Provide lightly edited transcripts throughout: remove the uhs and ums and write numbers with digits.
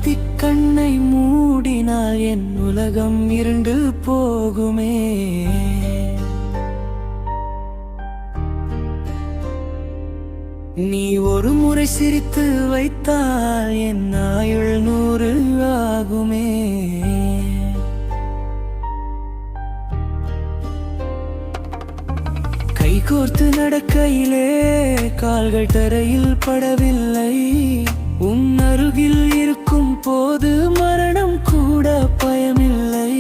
ஒருத்தி கண்ணை மூடினால் என் உலகம் இருண்டு போகுமே. நீ ஒரு முறை சிரித்து வைத்தால் என் ஆயுள் 100 ஆகுமே. கைகோர்த்து நடக்கையிலே கால்கள் தரையில் படவில்லை. உன் அருகில் இருக்கும் போது மரணம் கூட பயமில்லை.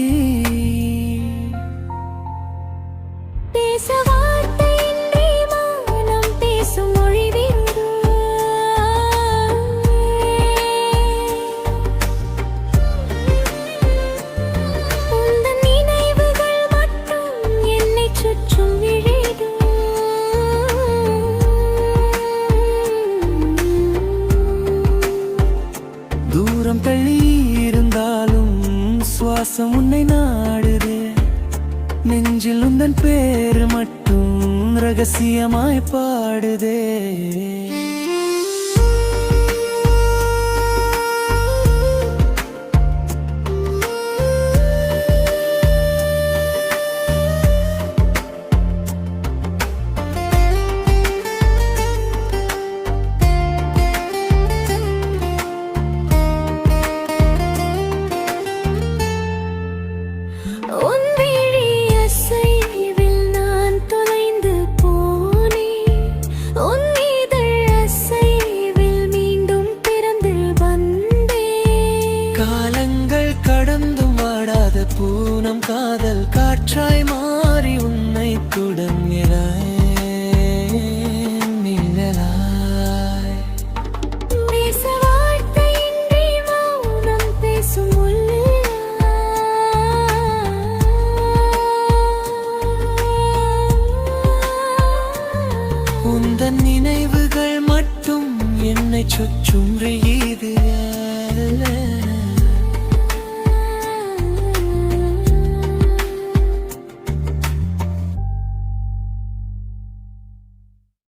தூரம் தள்ளி இருந்தாலும் சுவாசம் உன்னை நாடுதே. நெஞ்சில் உந்தன் பேர் மட்டும் ரகசியமாய் பாடுதே. காலங்கள் கடந்தும் வாடாத பூனம் காதல் காற்றாய் மாறி உன்னை தொடங்கிறாய். உந்தன் நினைவுகள் மட்டும் என்னை சுற்றும்